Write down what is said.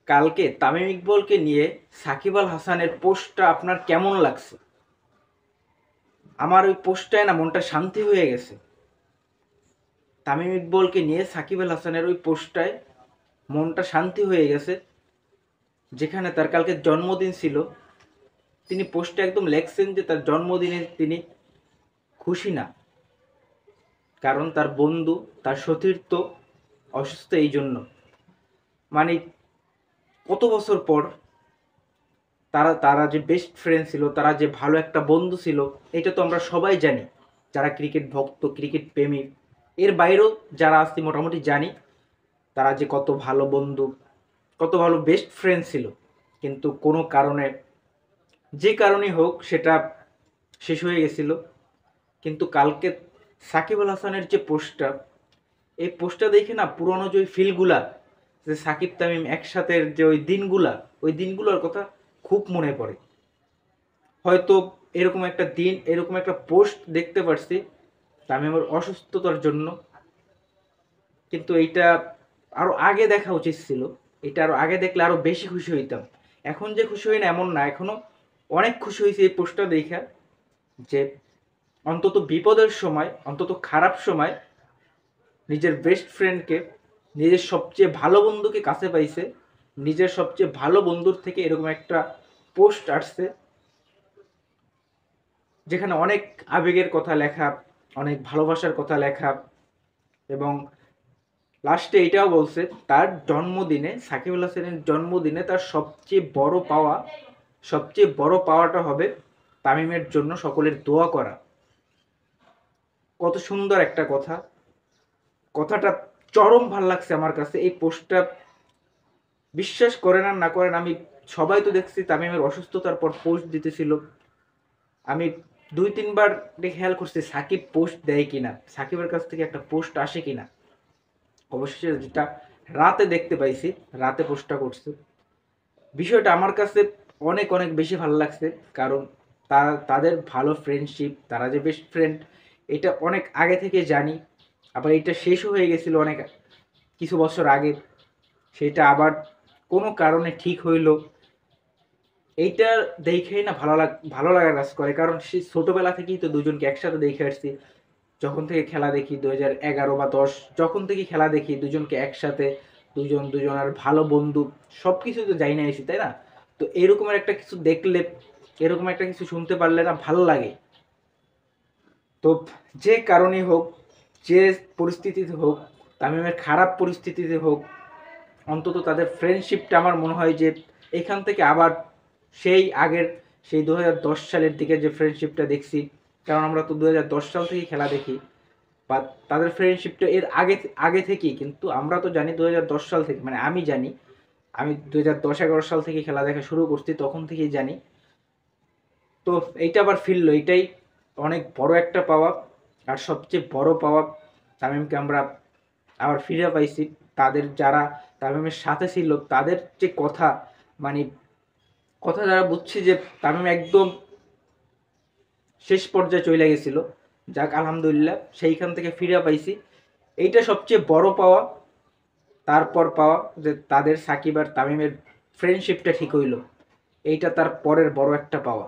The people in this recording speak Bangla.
কালকে তামিম ইকবলকে নিয়ে সাকিব আল হাসানের পোস্টটা আপনার কেমন লাগছে? আমার ওই পোস্টটায় না মনটা শান্তি হয়ে গেছে। তামিম ইকবলকে নিয়ে সাকিব আল হাসানের ওই পোস্টটায় মনটা শান্তি হয়ে গেছে। যেখানে তার কালকে জন্মদিন ছিল, তিনি পোস্টে একদম লেখছেন যে তার জন্মদিনে তিনি খুশি না, কারণ তার বন্ধু, তার সতীর্থ অসুস্থ, এই জন্য। মানে কত বছর পর তারা তারা যে বেস্ট ফ্রেন্ড ছিল, তারা যে ভালো একটা বন্ধু ছিল, এটা তো আমরা সবাই জানি, যারা ক্রিকেট ভক্ত, ক্রিকেট প্রেমী, এর বাইরেও যারা আসছি মোটামুটি জানি তারা যে কত ভালো বন্ধু, কত ভালো বেস্ট ফ্রেন্ড ছিল। কিন্তু কোনো কারণে, যে কারণেই হোক, সেটা শেষ হয়ে গেছিল। কিন্তু কালকে সাকিব আল হাসানের যে পোস্টটা, এই পোস্টটা দেখে না পুরনো যে ওই ফিলগুলা, যে সাকিব তামিম একসাথে যে ওই দিনগুলোর কথা খুব মনে পড়ে। হয়তো এরকম একটা দিন, এরকম একটা পোস্ট দেখতে পারছি তামিমের অসুস্থতার জন্য, কিন্তু এইটা আরো আগে দেখা উচিত ছিল। এটা আরো আগে দেখলে আরো বেশি খুশি হইতাম। এখন যে খুশি হই না এমন না, এখনো অনেক খুশি হয়েছি এই পোস্টটা দেখা, যে অন্তত বিপদের সময়, অন্তত খারাপ সময় নিজের বেস্ট ফ্রেন্ডকে, নিজের সবচেয়ে ভালো বন্ধুকে কাছে পাইছে। নিজের সবচেয়ে ভালো বন্ধুর থেকে এরকম একটা পোস্ট আসছে, যেখানে অনেক আবেগের কথা লেখা, অনেক ভালোবাসার কথা লেখা, এবং লাস্টে এটাও বলছে তার জন্মদিনে, সাকিব আল হাসানের জন্মদিনে তার সবচেয়ে বড় পাওয়াটা হবে তামিমের জন্য সকলের দোয়া করা। কত সুন্দর একটা কথা, কথাটা চরম ভাল লাগছে আমার কাছে। এই পোস্টটা বিশ্বাস করেন আর না করেন, আমি সবাই তো দেখছি তামিমের অসুস্থতার পর পোস্ট দিতেছিল। আমি 2-3 বার খেয়াল করছি সাকিব পোস্ট দেয় কিনা, সাকিবের কাছ থেকে একটা পোস্ট আসে কিনা। অবশেষে যেটা রাতে দেখতে পাইছি, রাতে পোস্টটা করছে। বিষয়টা আমার কাছে অনেক অনেক বেশি ভালো লাগছে, কারণ তাদের ভালো ফ্রেন্ডশিপ, তারা যে বেস্ট ফ্রেন্ড, এটা অনেক আগে থেকে জানি। আবার এটা শেষও হয়ে গেছিল অনেক কিছু বছর আগে, সেটা আবার কোনো কারণে ঠিক হইল। এইটা দেখেই না ভালো লাগা কাজ করে, কারণ সে ছোটবেলা থেকেই তো দুজনকে একসাথে দেখে আসছি। যখন থেকে খেলা দেখি 2011 বা 10, যখন থেকে খেলা দেখি দুজনকে একসাথে, দুজনের ভালো বন্ধু, সব কিছু তো যাই না এসি, তাই না? তো এরকমের একটা কিছু দেখলে, এরকম একটা কিছু শুনতে পারলে না ভালো লাগে। তো যে কারণেই হোক, যে পরিস্থিতিতে হোক, তামিমের খারাপ পরিস্থিতিতে হোক, অন্তত তাদের ফ্রেন্ডশিপটা আমার মনে হয় যে এখান থেকে আবার সেই আগের, সেই 2010 সালের দিকে যে ফ্রেন্ডশিপটা দেখছি, কারণ আমরা তো 2010 সাল থেকেই খেলা দেখি, বা তাদের ফ্রেন্ডশিপটা এর আগে থেকেই, কিন্তু আমরা তো জানি 2010 সাল থেকে, মানে আমি জানি, আমি 2010-11 সাল থেকে খেলা দেখা শুরু করছি, তখন থেকেই জানি। তো এইটা আবার ফিরলো, এইটাই অনেক বড় একটা পাওয়া। আর সবচেয়ে বড় পাওয়া, তামিমকে আমরা আবার ফিরে পাইছি। তাদের যারা তামিমের সাথে ছিল, তাদের যে কথা, মানে কথা যারা বুঝছি যে তামিম একদম শেষ পর্যায়ে চলে গেছিল, যাক আলহামদুলিল্লাহ সেইখান থেকে ফিরে পাইছি। এইটা সবচেয়ে বড় পাওয়া। তারপর পাওয়া যে তাদের সাকিব আর তামিমের ফ্রেন্ডশিপটা ঠিক হইল, এইটা তার পরের বড় একটা পাওয়া।